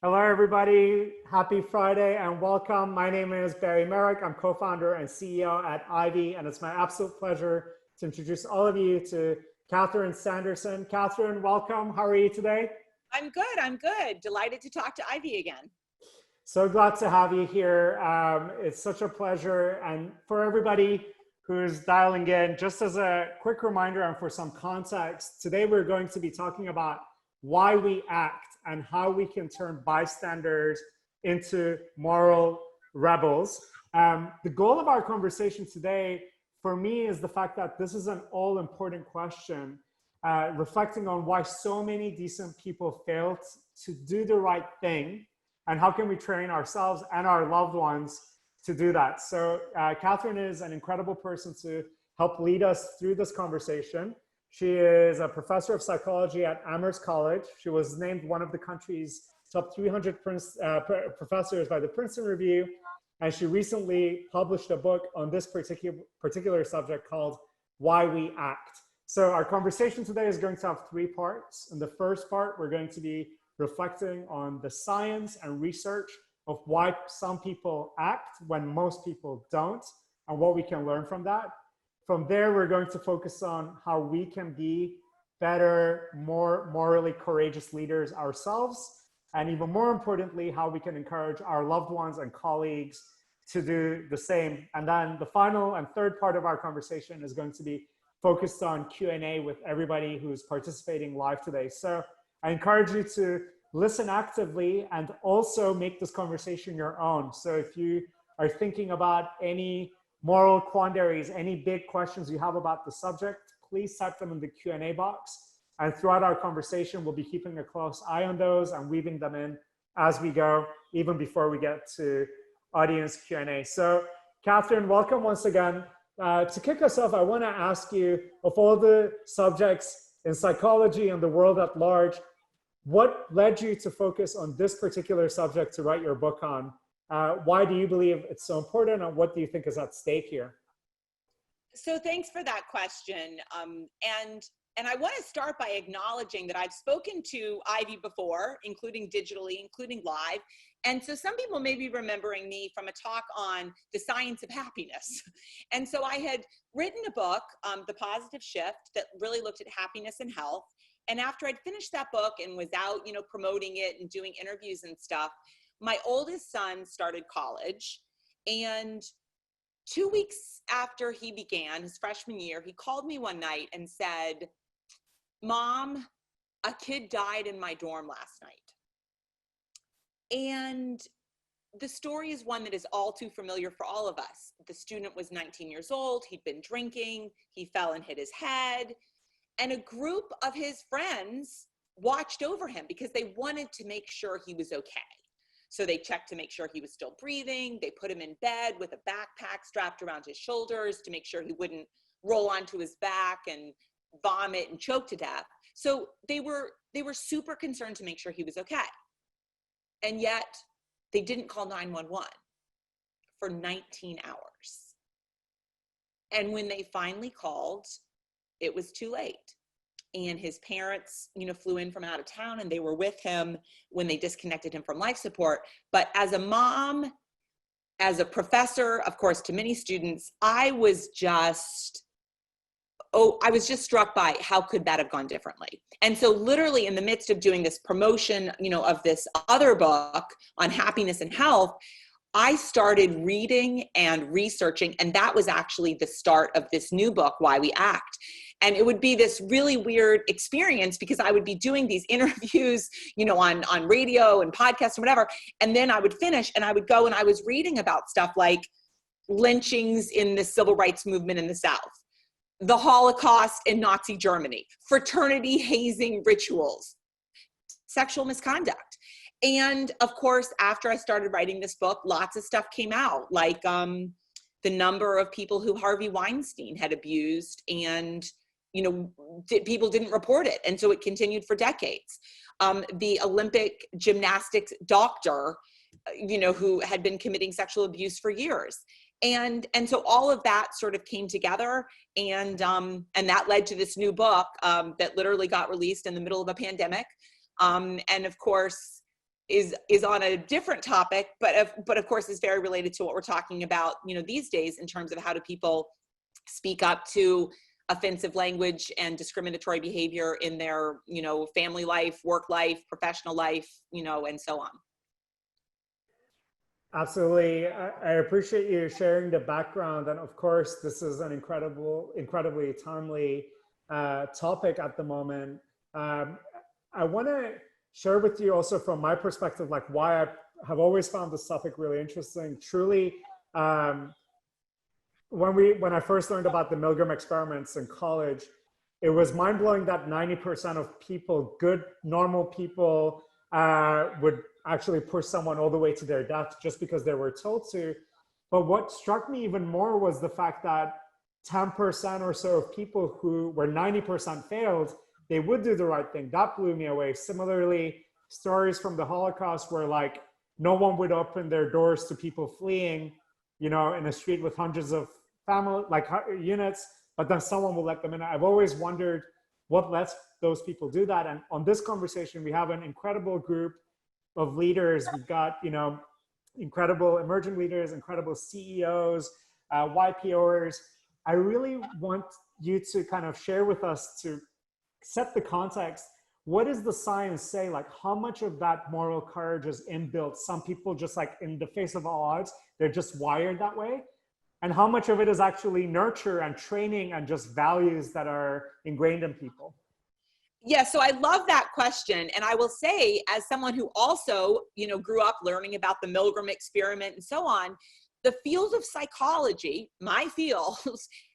Hello, everybody. Happy Friday and welcome. My name is Barry Merrick. I'm co-founder and CEO at Ivy, and it's my absolute pleasure to introduce all of you to Catherine Sanderson. Catherine, welcome. How are you today? I'm good. I'm good. Delighted to talk to Ivy again. So glad to have you here. It's such a pleasure. And for everybody who's dialing in, just as a quick reminder and for some context, today we're going to be talking about why we act and how we can turn bystanders into moral rebels. The goal of our conversation today, for me, is the fact that this is an all-important question, reflecting on why so many decent people failed to do the right thing, and how can we train ourselves and our loved ones to do that. So Catherine is an incredible person to help lead us through this conversation. She is a professor of psychology at Amherst College. She was named one of the country's top 300 professors by the Princeton Review. And she recently published a book on this particular subject called Why We Act. So our conversation today is going to have three parts. In the first part, we're going to be reflecting on the science and research of why some people act when most people don't, and what we can learn from that. From there, we're going to focus on how we can be better, more morally courageous leaders ourselves, and even more importantly, how we can encourage our loved ones and colleagues to do the same. And then the final and third part of our conversation is going to be focused on Q&A with everybody who's participating live today. So I encourage you to listen actively and also make this conversation your own. So if you are thinking about any moral quandaries, any big questions you have about the subject, please type them in the Q&A box. And throughout our conversation, we'll be keeping a close eye on those and weaving them in as we go, even before we get to audience Q&A. So Catherine, welcome once again. To kick us off, I want to ask you, of all the subjects in psychology and the world at large, what led you to focus on this particular subject to write your book on? Why do you believe it's so important, and what do you think is at stake here? So thanks for that question. And I want to start by acknowledging that I've spoken to Ivy before, including digitally, including live. And so some people may be remembering me from a talk on the science of happiness. And so I had written a book, The Positive Shift, that really looked at happiness and health. And after I'd finished that book and was out, promoting it and doing interviews and stuff, my oldest son started college, and 2 weeks after he began his freshman year, he called me one night and said, "Mom, a kid died in my dorm last night." And the story is one that is all too familiar for all of us. The student was 19 years old. He'd been drinking. He fell and hit his head. And a group of his friends watched over him because they wanted to make sure he was okay. So they checked to make sure he was still breathing. They put him in bed with a backpack strapped around his shoulders to make sure he wouldn't roll onto his back and vomit and choke to death. So they were super concerned to make sure he was okay. And yet they didn't call 911 for 19 hours. And when they finally called, it was too late. And his parents, flew in from out of town, and they were with him when they disconnected him from life support. But as a mom, as a professor, of course, to many students, I was just struck by how could that have gone differently. And so literally in the midst of doing this promotion, of this other book on happiness and health, I started reading and researching, and that was actually the start of this new book, Why We Act. And it would be this really weird experience because I would be doing these interviews, on radio and podcasts and whatever. And then I would finish and I would go and I was reading about stuff like lynchings in the civil rights movement in the South, the Holocaust in Nazi Germany, fraternity hazing rituals, sexual misconduct. And of course, after I started writing this book, lots of stuff came out, like the number of people who Harvey Weinstein had abused, and people didn't report it. And so it continued for decades. The Olympic gymnastics doctor, who had been committing sexual abuse for years. And so all of that sort of came together, and that led to this new book that literally got released in the middle of a pandemic. And of course, is on a different topic, but of course is very related to what we're talking about, these days in terms of how do people speak up to offensive language and discriminatory behavior in their, family life, work life, professional life, and so on. Absolutely. I appreciate you sharing the background. And of course, this is an incredibly timely topic at the moment. I want to share with you also from my perspective, like why I have always found this topic really interesting. Truly, when I first learned about the Milgram experiments in college, it was mind-blowing that 90% of people, good, normal people, would actually push someone all the way to their death just because they were told to. But what struck me even more was the fact that 10% or so of people who were 90% failed, they would do the right thing. That blew me away. Similarly, stories from the Holocaust where like no one would open their doors to people fleeing, in a street with hundreds of family, like units, but then someone will let them in. I've always wondered what lets those people do that. And on this conversation, we have an incredible group of leaders. We've got, incredible emerging leaders, incredible CEOs, YPOers. I really want you to kind of share with us, to set the context. What does the science say? Like how much of that moral courage is inbuilt? Some people just like in the face of all odds, they're just wired that way. And how much of it is actually nurture and training and just values that are ingrained in people? Yeah, so I love that question. And I will say, as someone who also, grew up learning about the Milgram experiment and so on, the field of psychology, my field,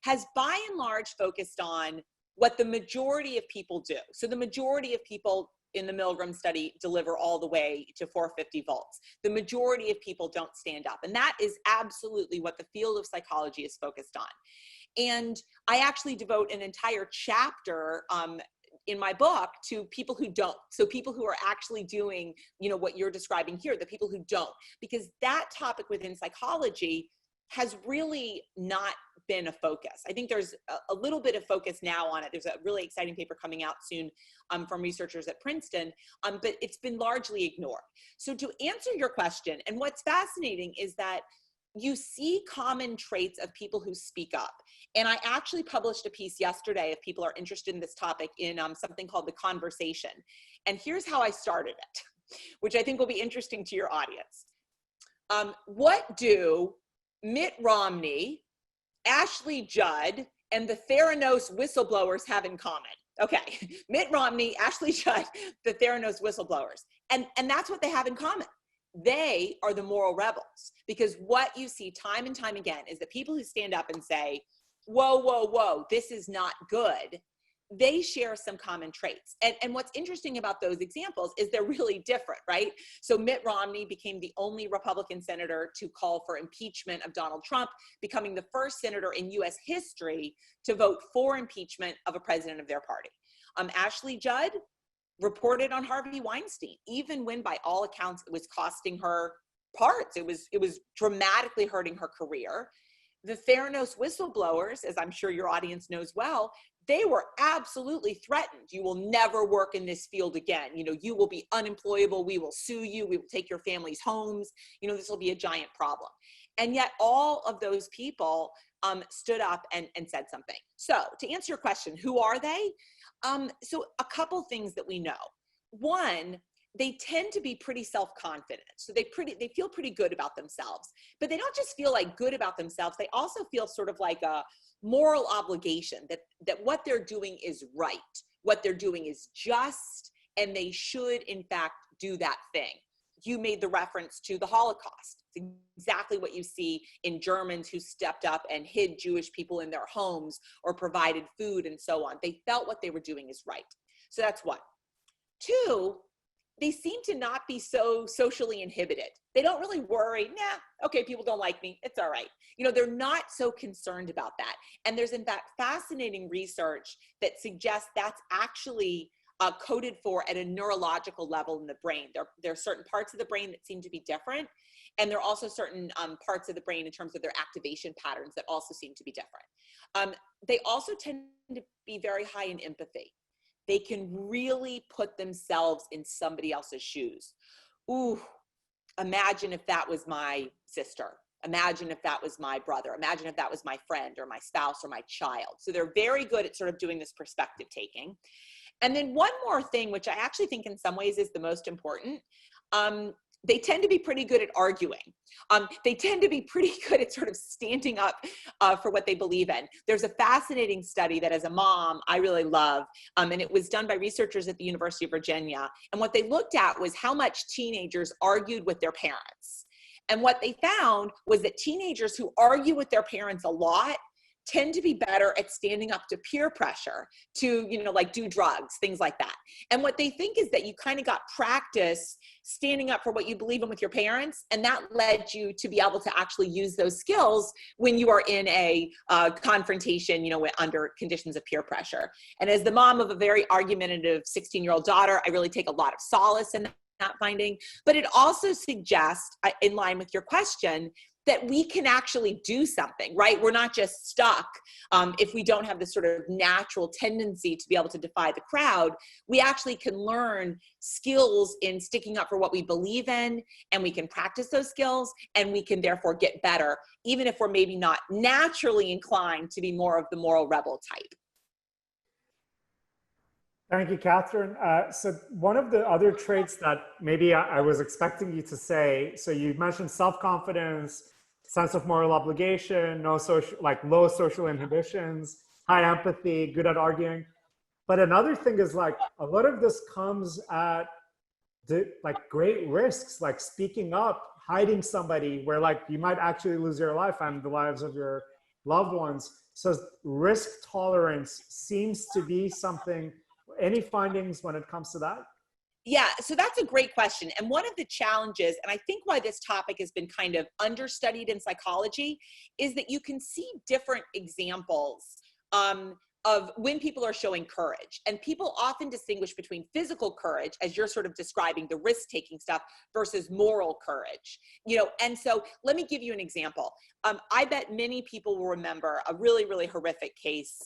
has by and large focused on what the majority of people do. So the majority of people in the Milgram study deliver all the way to 450 volts. The majority of people don't stand up. And that is absolutely what the field of psychology is focused on. And I actually devote an entire chapter in my book to people who don't. So people who are actually doing, what you're describing here, the people who don't, because that topic within psychology has really not been a focus. I think there's a little bit of focus now on it. There's a really exciting paper coming out soon from researchers at Princeton, but it's been largely ignored. So to answer your question, and what's fascinating is that you see common traits of people who speak up. And I actually published a piece yesterday, if people are interested in this topic, in something called The Conversation. And here's how I started it, which I think will be interesting to your audience. What do Mitt Romney, Ashley Judd, and the Theranos whistleblowers have in common? Okay, Mitt Romney, Ashley Judd, the Theranos whistleblowers. And that's what they have in common. They are the moral rebels, because what you see time and time again is that people who stand up and say, whoa, whoa, whoa, this is not good, they share some common traits. And what's interesting about those examples is they're really different, right? So Mitt Romney became the only Republican senator to call for impeachment of Donald Trump, becoming the first senator in US history to vote for impeachment of a president of their party. Ashley Judd reported on Harvey Weinstein, even when by all accounts it was costing her parts. It was dramatically hurting her career. The Theranos whistleblowers, as I'm sure your audience knows well, they were absolutely threatened. You will never work in this field again. You will be unemployable. We will sue you. We will take your family's homes. This will be a giant problem. And yet all of those people stood up and said something. So to answer your question, who are they? So a couple things that we know. One, they tend to be pretty self-confident. So they feel pretty good about themselves, but they don't just feel like good about themselves. They also feel sort of like a moral obligation that what they're doing is right, what they're doing is just, and they should in fact do that thing. You made the reference to the Holocaust. It's exactly what you see in Germans who stepped up and hid Jewish people in their homes or provided food and so on. They felt what they were doing is right. So that's one. Two, they seem to not be so socially inhibited. They don't really worry, okay, people don't like me, it's all right. They're not so concerned about that. And there's in fact fascinating research that suggests that's actually coded for at a neurological level in the brain. There are certain parts of the brain that seem to be different. And there are also certain parts of the brain in terms of their activation patterns that also seem to be different. They also tend to be very high in empathy. They can really put themselves in somebody else's shoes. ooh, imagine if that was my sister. Imagine if that was my brother. Imagine if that was my friend or my spouse or my child. So they're very good at sort of doing this perspective taking. And then one more thing, which I actually think in some ways is the most important, they tend to be pretty good at arguing. They tend to be pretty good at sort of standing up for what they believe in. There's a fascinating study that as a mom, I really love, and it was done by researchers at the University of Virginia. And what they looked at was how much teenagers argued with their parents. And what they found was that teenagers who argue with their parents a lot tend to be better at standing up to peer pressure, to, like do drugs, things like that. And what they think is that you kind of got practice standing up for what you believe in with your parents, and that led you to be able to actually use those skills when you are in a confrontation, under conditions of peer pressure. And as the mom of a very argumentative 16-year-old daughter, I really take a lot of solace in that finding. But it also suggests, in line with your question, that we can actually do something, right? We're not just stuck if we don't have this sort of natural tendency to be able to defy the crowd. We actually can learn skills in sticking up for what we believe in, and we can practice those skills, and we can therefore get better, even if we're maybe not naturally inclined to be more of the moral rebel type. Thank you, Catherine. So one of the other traits that maybe I was expecting you to say, so you mentioned self-confidence, sense of moral obligation, low social inhibitions, high empathy, good at arguing. But another thing is like a lot of this comes at great risks, like speaking up, hiding somebody where like you might actually lose your life and the lives of your loved ones. So risk tolerance seems to be something. Any findings when it comes to that? Yeah, so that's a great question. And one of the challenges, and I think why this topic has been kind of understudied in psychology, is that you can see different examples of when people are showing courage. And people often distinguish between physical courage, as you're sort of describing the risk-taking stuff, versus moral courage. And so let me give you an example. I bet many people will remember a really, really horrific case,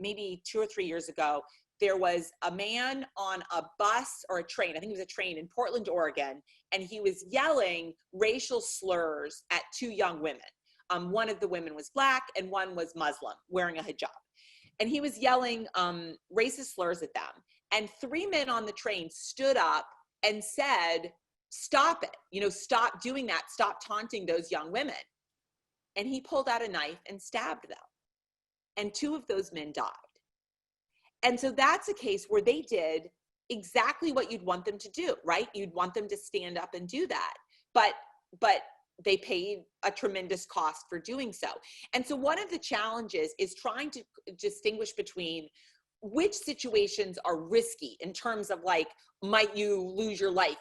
maybe 2 or 3 years ago. There was a man on a bus or a train, I think it was a train in Portland, Oregon, and he was yelling racial slurs at 2 young women. One of the women was Black and one was Muslim, wearing a hijab. And he was yelling racist slurs at them. And 3 men on the train stood up and said, stop it, stop doing that, stop taunting those young women. And he pulled out a knife and stabbed them. And 2 of those men died. And so that's a case where they did exactly what you'd want them to do, right? You'd want them to stand up and do that. But they paid a tremendous cost for doing so. And so one of the challenges is trying to distinguish between which situations are risky in terms of like, might you lose your life,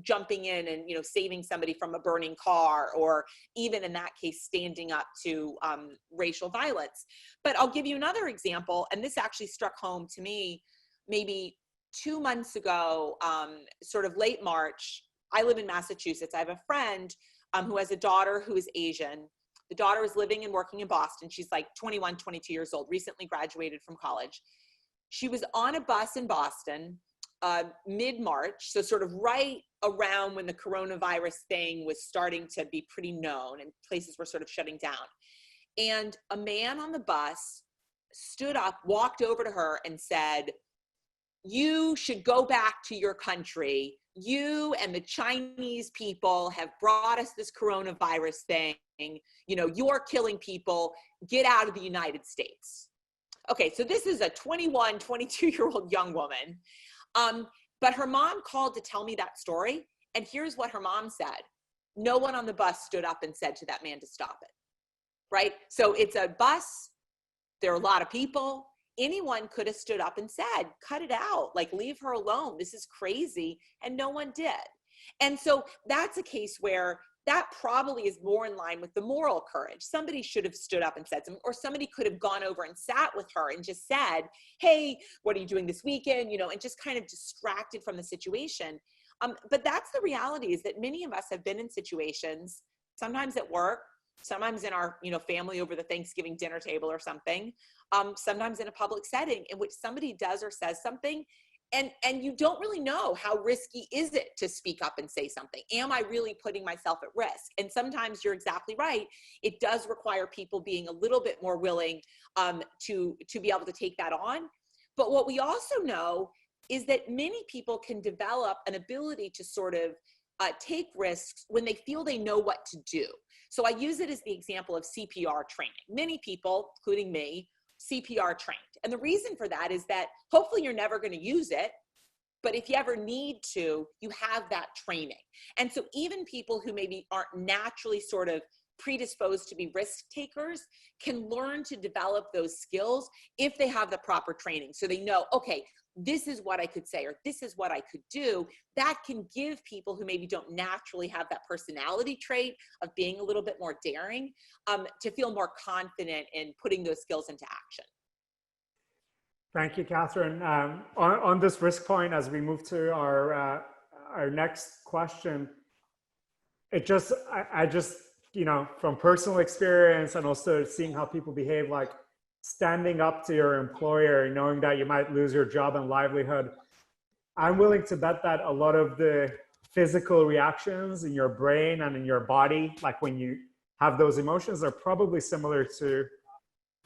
jumping in and, saving somebody from a burning car, or even in that case, standing up to racial violence. But I'll give you another example. And this actually struck home to me maybe 2 months ago, sort of late March. I live in Massachusetts. I have a friend who has a daughter who is Asian. The daughter is living and working in Boston. She's like 21, 22 years old, recently graduated from college. She was on a bus in Boston mid-March, so sort of right around when the coronavirus thing was starting to be pretty known and places were sort of shutting down. And a man on the bus stood up, walked over to her and said, you should go back to your country. You and the Chinese people have brought us this coronavirus thing. You're killing people. Get out of the United States. Okay, so this is a 21, 22-year-old young woman. But her mom called to tell me that story. And here's what her mom said. No one on the bus stood up and said to that man to stop it, right? So it's a bus. There are a lot of people. Anyone could have stood up and said, cut it out, like leave her alone. This is crazy. And no one did. And so that's a case where that probably is more in line with the moral courage. Somebody should have stood up and said something, or somebody could have gone over and sat with her and just said, hey, what are you doing this weekend? And just kind of distracted from the situation. But that's the reality, is that many of us have been in situations, sometimes at work, sometimes in our family over the Thanksgiving dinner table or something, sometimes in a public setting, in which somebody does or says something, And you don't really know how risky is it to speak up and say something. Am I really putting myself at risk? And sometimes you're exactly right. It does require people being a little bit more willing to be able to take that on. But what we also know is that many people can develop an ability to sort of take risks when they feel they know what to do. So I use it as the example of CPR training. Many people, including me, CPR trained. And the reason for that is that hopefully you're never going to use it, but if you ever need to, you have that training. And so even people who maybe aren't naturally sort of predisposed to be risk takers can learn to develop those skills if they have the proper training. So they know, okay, this is what I could say, or this is what I could do. That can give people who maybe don't naturally have that personality trait of being a little bit more daring to feel more confident in putting those skills into action. Thank you, Catherine. On this risk point, as we move to our next question, I just, from personal experience and also seeing how people behave, like standing up to your employer, knowing that you might lose your job and livelihood, I'm willing to bet that a lot of the physical reactions in your brain and in your body, like when you have those emotions, are probably similar to,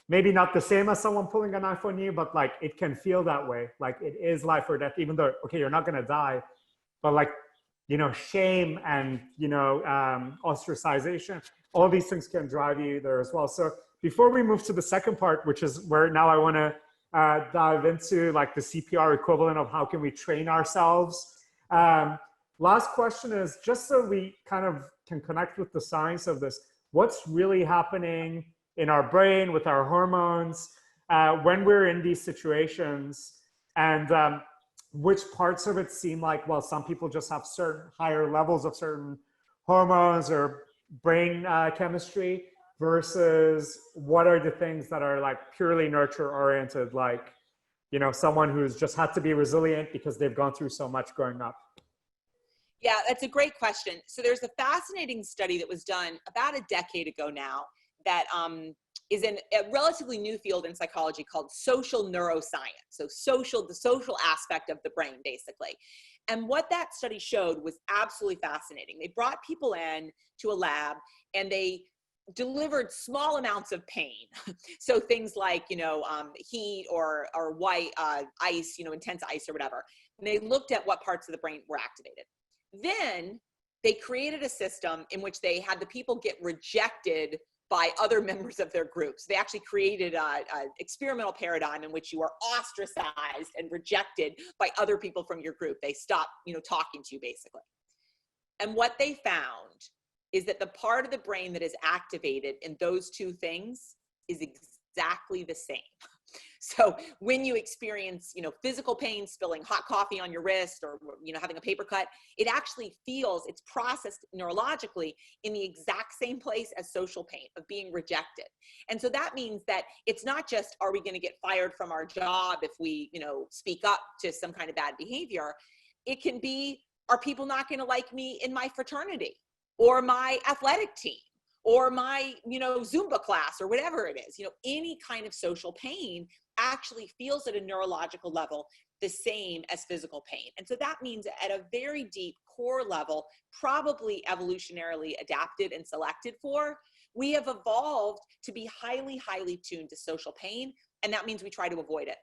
maybe not the same as someone pulling a knife on you, but like it can feel that way. Like it is life or death, even though, okay, you're not gonna die, but like, shame and, ostracization, all these things can drive you there as well. So before we move to the second part, which is where now I wanna dive into like the CPR equivalent of how can we train ourselves. Last question is, just so we kind of can connect with the science of this, what's really happening in our brain with our hormones when we're in these situations, and which parts of it seem like, well, some people just have certain higher levels of certain hormones or brain chemistry, versus what are the things that are like purely nurture oriented, like, someone who's just had to be resilient because they've gone through so much growing up. Yeah, that's a great question. So there's a fascinating study that was done about a decade ago now that is in a relatively new field in psychology called social neuroscience. So the social aspect of the brain, basically. And what that study showed was absolutely fascinating. They brought people in to a lab and they delivered small amounts of pain. So things like, heat or white ice, intense ice or whatever. And they looked at what parts of the brain were activated. Then they created a system in which they had the people get rejected by other members of their groups. They actually created an experimental paradigm in which you are ostracized and rejected by other people from your group. They stop, talking to you basically. And what they found is that the part of the brain that is activated in those two things is exactly the same. So when you experience, physical pain, spilling hot coffee on your wrist, or, having a paper cut, it actually feels, it's processed neurologically in the exact same place as social pain of being rejected. And so that means that it's not just, are we going to get fired from our job if we, speak up to some kind of bad behavior? It can be, are people not going to like me in my fraternity or my athletic team? Or my, Zumba class or whatever it is, any kind of social pain actually feels at a neurological level the same as physical pain. And so that means at a very deep core level, probably evolutionarily adapted and selected for, we have evolved to be highly, highly tuned to social pain. And that means we try to avoid it.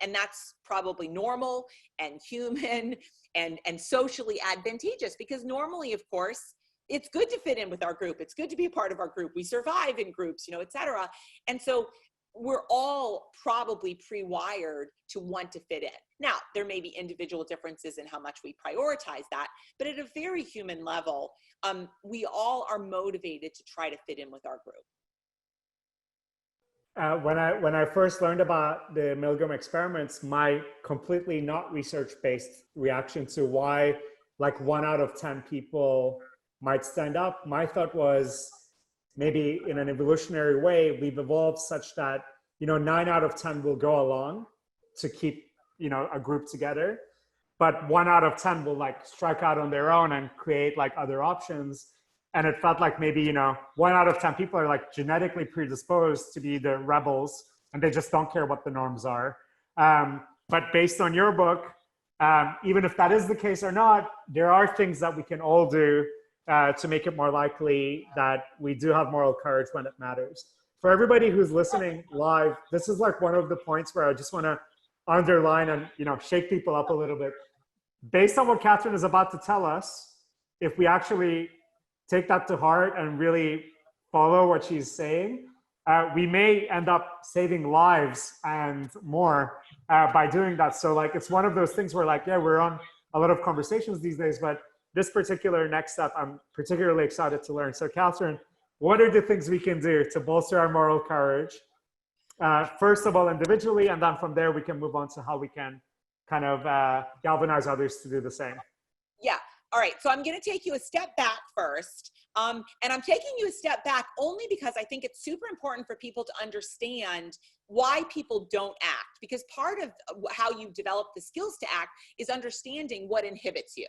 And that's probably normal and human and socially advantageous, because normally, of course, it's good to fit in with our group. It's good to be a part of our group. We survive in groups, et cetera. And so we're all probably pre-wired to want to fit in. Now, there may be individual differences in how much we prioritize that, but at a very human level, we all are motivated to try to fit in with our group. When I first learned about the Milgram experiments, my completely not research-based reaction to why like 1 out of 10 people might stand up, my thought was, maybe in an evolutionary way, we've evolved such that, 9 out of 10 will go along to keep, a group together. But 1 out of 10 will like strike out on their own and create like other options. And it felt like maybe, 1 out of 10 people are like genetically predisposed to be the rebels and they just don't care what the norms are. But based on your book, Even if that is the case or not, there are things that we can all do to make it more likely that we do have moral courage when it matters. For everybody who's listening live, this is like one of the points where I just want to underline and shake people up a little bit. Based on what Catherine is about to tell us, if we actually take that to heart and really follow what she's saying, we may end up saving lives and more by doing that. So like, it's one of those things where like, yeah, we're on a lot of conversations these days, but this particular next step, I'm particularly excited to learn. So Catherine, what are the things we can do to bolster our moral courage? First of all, individually, and then from there, we can move on to how we can kind of galvanize others to do the same. Yeah. All right. So I'm going to take you a step back first. And I'm taking you a step back only because I think it's super important for people to understand why people don't act. Because part of how you develop the skills to act is understanding what inhibits you.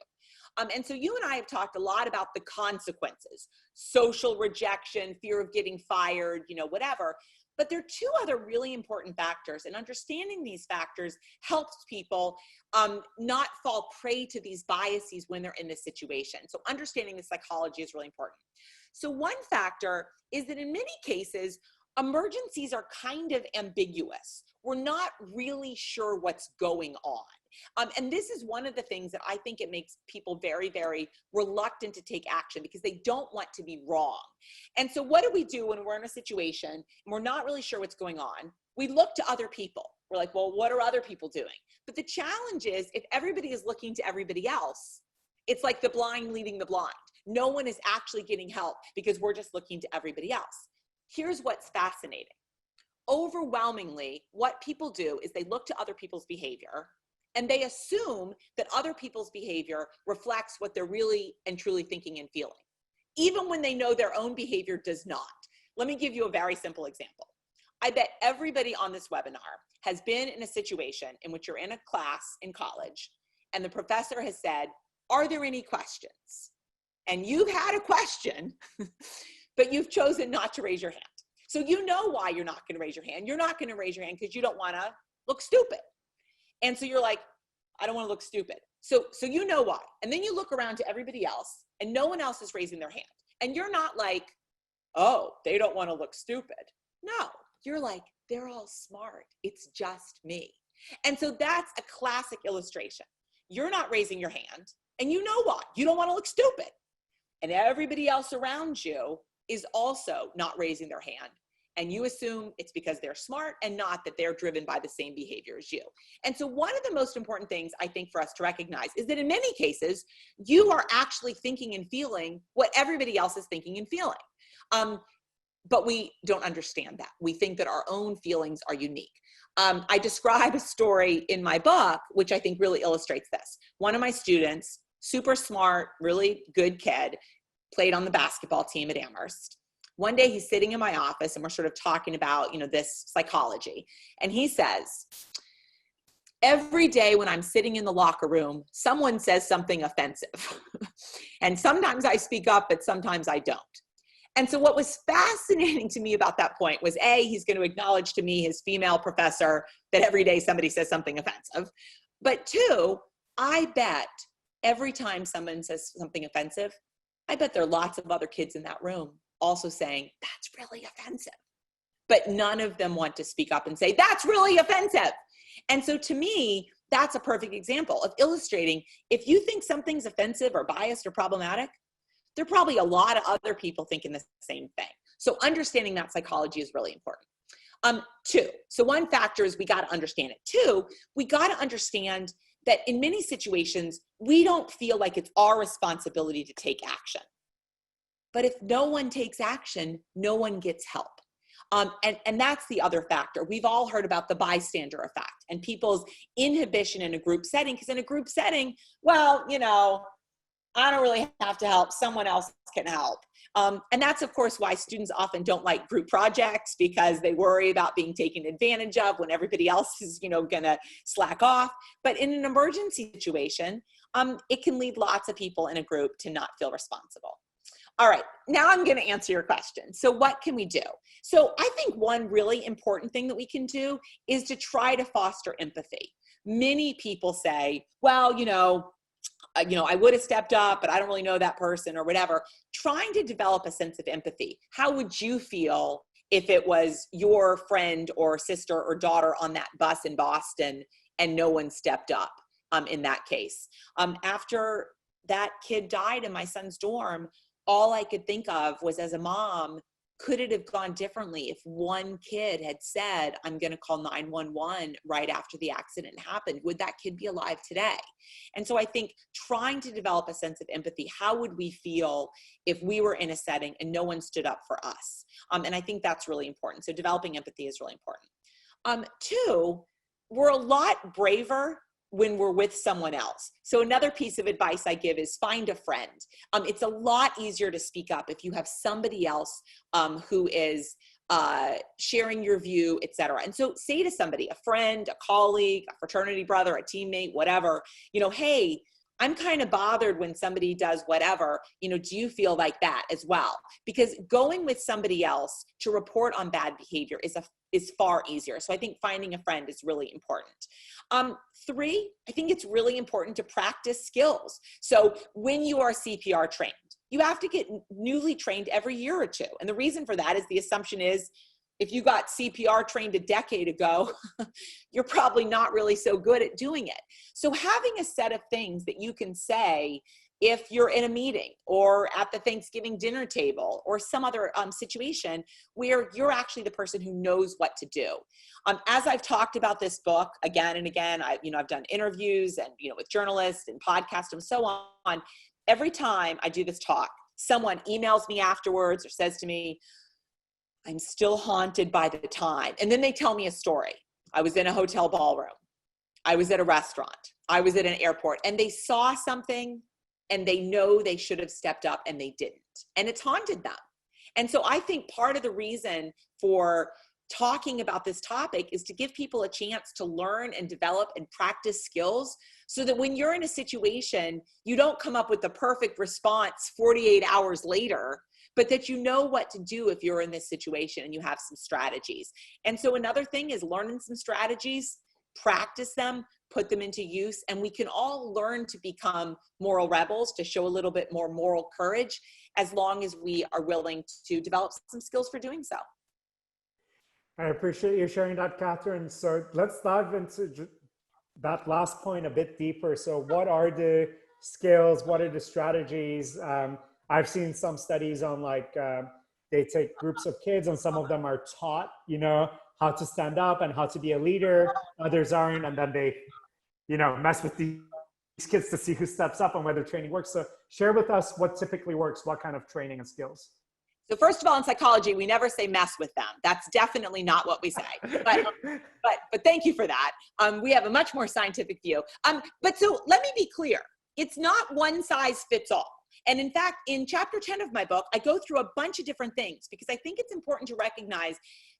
And so you and I have talked a lot about the consequences, social rejection, fear of getting fired, whatever. But there are two other really important factors, and understanding these factors helps people not fall prey to these biases when they're in this situation. So understanding the psychology is really important. So one factor is that in many cases, emergencies are kind of ambiguous. We're not really sure what's going on. And this is one of the things that I think it makes people very, very reluctant to take action because they don't want to be wrong. And so what do we do when we're in a situation and we're not really sure what's going on? We look to other people. We're like, well, what are other people doing? But the challenge is if everybody is looking to everybody else, it's like the blind leading the blind. No one is actually getting help because we're just looking to everybody else. Here's what's fascinating. Overwhelmingly, what people do is they look to other people's behavior and they assume that other people's behavior reflects what they're really and truly thinking and feeling, even when they know their own behavior does not. Let me give you a very simple example. I bet everybody on this webinar has been in a situation in which you're in a class in college and the professor has said, are there any questions? And you've had a question, but you've chosen not to raise your hand. So you know why you're not going to raise your hand. You're not going to raise your hand because you don't want to look stupid. And so you're like, I don't want to look stupid. So you know why. And then you look around to everybody else and no one else is raising their hand. And you're not like, oh, they don't want to look stupid. No, you're like, they're all smart. It's just me. And so that's a classic illustration. You're not raising your hand and you know why. You don't want to look stupid. And everybody else around you is also not raising their hand. And you assume it's because they're smart and not that they're driven by the same behavior as you. And so one of the most important things I think for us to recognize is that in many cases, you are actually thinking and feeling what everybody else is thinking and feeling. But we don't understand that. We think that our own feelings are unique. I describe a story in my book, which I think really illustrates this. One of my students, super smart, really good kid, played on the basketball team at Amherst. One day he's sitting in my office and we're sort of talking about, this psychology. And he says, every day when I'm sitting in the locker room, someone says something offensive. And sometimes I speak up, but sometimes I don't. And so what was fascinating to me about that point was A, he's going to acknowledge to me, his female professor, that every day somebody says something offensive. But two, I bet every time someone says something offensive, I bet there are lots of other kids in that room also saying, that's really offensive. But none of them want to speak up and say, that's really offensive. And so to me, that's a perfect example of illustrating, if you think something's offensive or biased or problematic, there are probably a lot of other people thinking the same thing. So understanding that psychology is really important. Two, so one factor is we got to understand it. Two, we got to understand that in many situations, we don't feel like it's our responsibility to take action. But if no one takes action, no one gets help. And that's the other factor. We've all heard about the bystander effect and people's inhibition in a group setting, because in a group setting, well, I don't really have to help. Someone else can help. And that's, of course, why students often don't like group projects, because they worry about being taken advantage of when everybody else is, going to slack off. But in an emergency situation, it can lead lots of people in a group to not feel responsible. All right, now I'm going to answer your question. So what can we do? So I think one really important thing that we can do is to try to foster empathy. Many people say, well, I would have stepped up, but I don't really know that person or whatever. Trying to develop a sense of empathy. How would you feel if it was your friend or sister or daughter on that bus in Boston and no one stepped up in that case? After that kid died in my son's dorm, all I could think of was, as a mom, could it have gone differently if one kid had said, I'm going to call 911 right after the accident happened? Would that kid be alive today? And so I think trying to develop a sense of empathy, how would we feel if we were in a setting and no one stood up for us? And I think that's really important. So developing empathy is really important. Two, we're a lot braver when we're with someone else. So another piece of advice I give is find a friend. It's a lot easier to speak up if you have somebody else who is sharing your view, etc. And so say to somebody, a friend, a colleague, a fraternity brother, a teammate, whatever, hey, I'm kind of bothered when somebody does whatever, do you feel like that as well? Because going with somebody else to report on bad behavior is far easier. So I think finding a friend is really important. Three, I think it's really important to practice skills. So when you are CPR trained, you have to get newly trained every year or two. And the reason for that is the assumption is if you got CPR trained a decade ago, you're probably not really so good at doing it. So having a set of things that you can say if you're in a meeting or at the Thanksgiving dinner table or some other situation where you're actually the person who knows what to do. As I've talked about this book again and again, I've done interviews and, with journalists and podcasts and so on. Every time I do this talk, someone emails me afterwards or says to me, I'm still haunted by the time. And then they tell me a story. I was in a hotel ballroom. I was at a restaurant. I was at an airport, and they saw something and they know they should have stepped up and they didn't. And it's haunted them. And so I think part of the reason for talking about this topic is to give people a chance to learn and develop and practice skills so that when you're in a situation, you don't come up with the perfect response 48 hours later, but that you know what to do if you're in this situation and you have some strategies. And so another thing is learning some strategies, practice them, put them into use, and we can all learn to become moral rebels, to show a little bit more moral courage, as long as we are willing to develop some skills for doing so. I appreciate you sharing that, Catherine. So let's dive into that last point a bit deeper. So what are the skills? What are the strategies? I've seen some studies on they take groups of kids and some of them are taught, how to stand up and how to be a leader. Others aren't. And then they, mess with these kids to see who steps up and whether training works. So share with us what typically works, what kind of training and skills. So first of all, in psychology, we never say mess with them. That's definitely not what we say. But thank you for that. We have a much more scientific view. But so let me be clear. It's not one size fits all. And in fact, in chapter 10 of my book, I go through a bunch of different things because I think it's important to recognize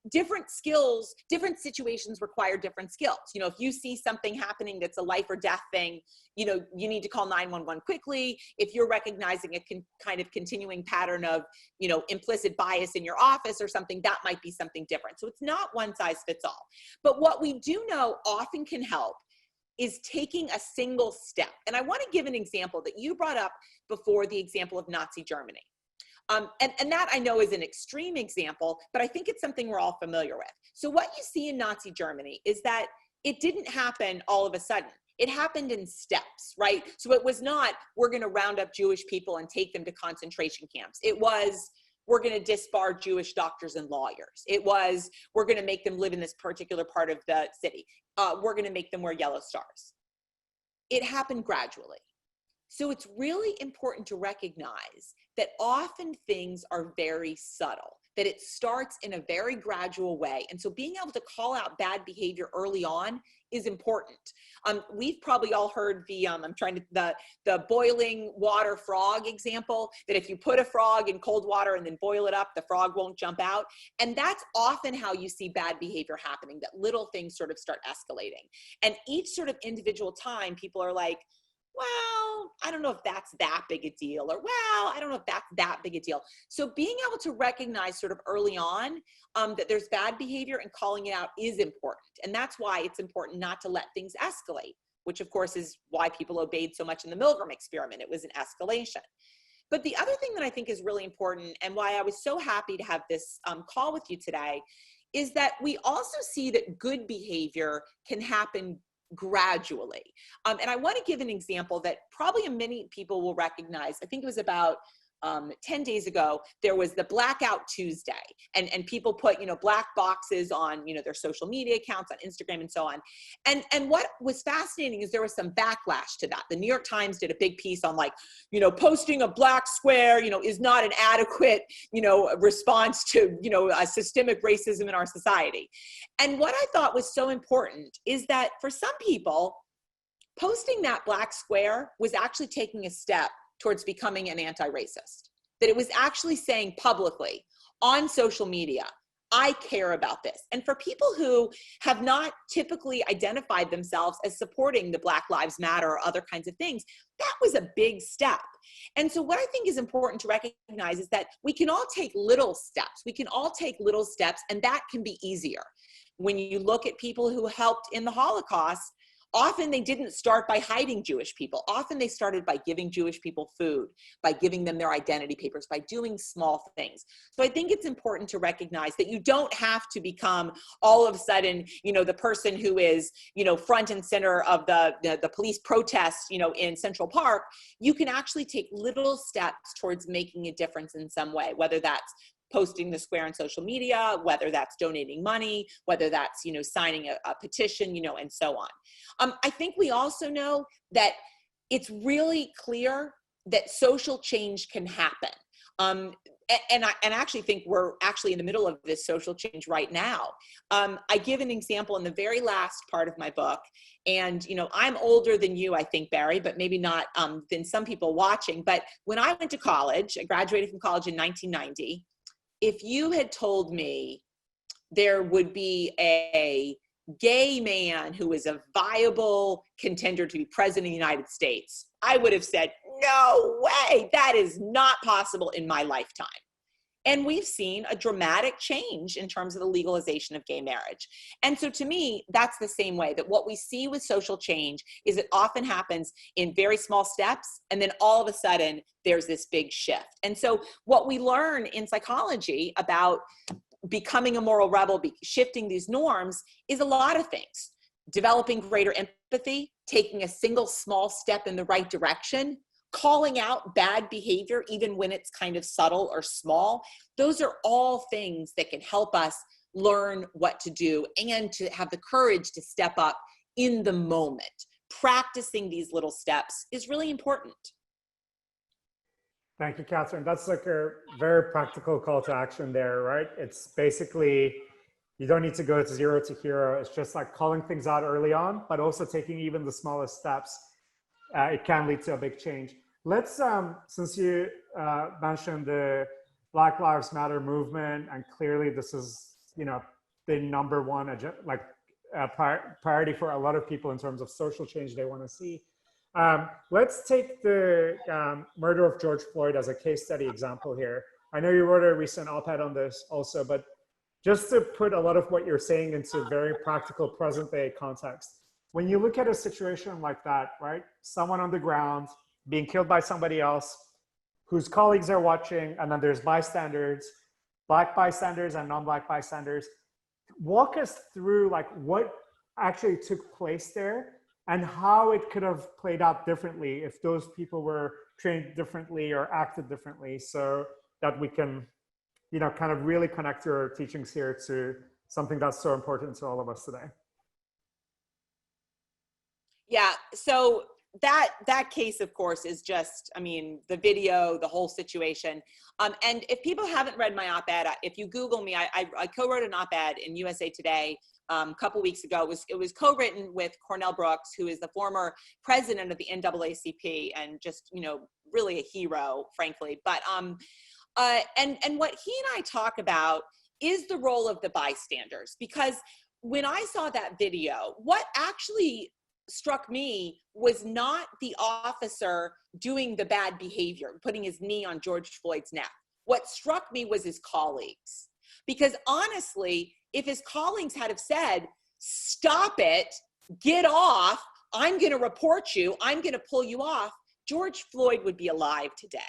different skills, different situations require different skills. If you see something happening that's a life or death thing, you need to call 911 quickly. If you're recognizing a kind of continuing pattern of, implicit bias in your office or something, that might be something different. So it's not one size fits all. But what we do know often can help is taking a single step. And I want to give an example that you brought up before, the example of Nazi Germany. And that I know is an extreme example, but I think it's something we're all familiar with. So what you see in Nazi Germany is that it didn't happen all of a sudden. It happened in steps, right? So it was not, we're going to round up Jewish people and take them to concentration camps. It was, we're going to disbar Jewish doctors and lawyers. It was, we're going to make them live in this particular part of the city. We're going to make them wear yellow stars. It happened gradually. So it's really important to recognize that often things are very subtle, that it starts in a very gradual way. And so being able to call out bad behavior early on is important. We've probably all heard the boiling water frog example, that if you put a frog in cold water and then boil it up, the frog won't jump out. And that's often how you see bad behavior happening, that little things sort of start escalating. And each sort of individual time, people are like, well, I don't know if that's that big a deal, or well, I don't know if that's that big a deal. So being able to recognize sort of early on that there's bad behavior and calling it out is important. And that's why it's important not to let things escalate, which of course is why people obeyed so much in the Milgram experiment. It was an escalation. But the other thing that I think is really important, and why I was so happy to have this call with you today, is that we also see that good behavior can happen gradually. And I want to give an example that probably many people will recognize. I think it was about 10 days ago, there was the Blackout Tuesday, and people put, black boxes on, their social media accounts, on Instagram and so on. And what was fascinating is there was some backlash to that. The New York Times did a big piece on posting a black square, is not an adequate, response to, systemic racism in our society. And what I thought was so important is that for some people, posting that black square was actually taking a step towards becoming an anti-racist, that it was actually saying publicly on social media, I care about this. And for people who have not typically identified themselves as supporting the Black Lives Matter or other kinds of things, that was a big step. And so what I think is important to recognize is that we can all take little steps. We can all take little steps, and that can be easier. When you look at people who helped in the Holocaust, often they didn't start by hiding Jewish people. Often they started by giving Jewish people food, by giving them their identity papers, by doing small things. So I think it's important to recognize that you don't have to become all of a sudden, the person who is, front and center of the police protests, in Central Park. You can actually take little steps towards making a difference in some way, whether that's posting the square on social media, whether that's donating money, whether that's, signing a petition, and so on. I think we also know that it's really clear that social change can happen. And I actually think we're actually in the middle of this social change right now. I give an example in the very last part of my book. And, I'm older than you, I think, Barry, but maybe not than some people watching. But when I went to college, I graduated from college in 1990. If you had told me there would be a gay man who is a viable contender to be president of the United States, I would have said, no way, that is not possible in my lifetime. And we've seen a dramatic change in terms of the legalization of gay marriage. And so to me, that's the same way, that what we see with social change is it often happens in very small steps, and then all of a sudden there's this big shift. And so what we learn in psychology about becoming a moral rebel, shifting these norms, is a lot of things. Developing greater empathy, taking a single small step in the right direction, calling out bad behavior, even when it's kind of subtle or small. Those are all things that can help us learn what to do and to have the courage to step up in the moment. Practicing these little steps is really important. Thank you, Catherine. That's like a very practical call to action there, right? It's basically, you don't need to go to zero to hero. It's just like calling things out early on, but also taking even the smallest steps. It can lead to a big change. Let's, since you mentioned the Black Lives Matter movement, and clearly this is, the number one priority for a lot of people in terms of social change they want to see. Let's take the murder of George Floyd as a case study example here. I know you wrote a recent op-ed on this also, but just to put a lot of what you're saying into very practical present day context. When you look at a situation like that, right? Someone on the ground being killed by somebody else whose colleagues are watching, and then there's bystanders, Black bystanders and non-Black bystanders. Walk us through like what actually took place there and how it could have played out differently if those people were trained differently or acted differently, so that we can, kind of really connect your teachings here to something that's so important to all of us today. Yeah, so that case, of course, is just, the video, the whole situation. And if people haven't read my op-ed, if you Google me, I co-wrote an op-ed in USA Today a couple weeks ago. It was co-written with Cornell Brooks, who is the former president of the NAACP and just, really a hero, frankly. But and what he and I talk about is the role of the bystanders, because when I saw that video, what actually struck me was not the officer doing the bad behavior, putting his knee on George Floyd's neck. What struck me was his colleagues. Because honestly, if his colleagues had have said, stop it, get off, I'm going to report you, I'm going to pull you off, George Floyd would be alive today.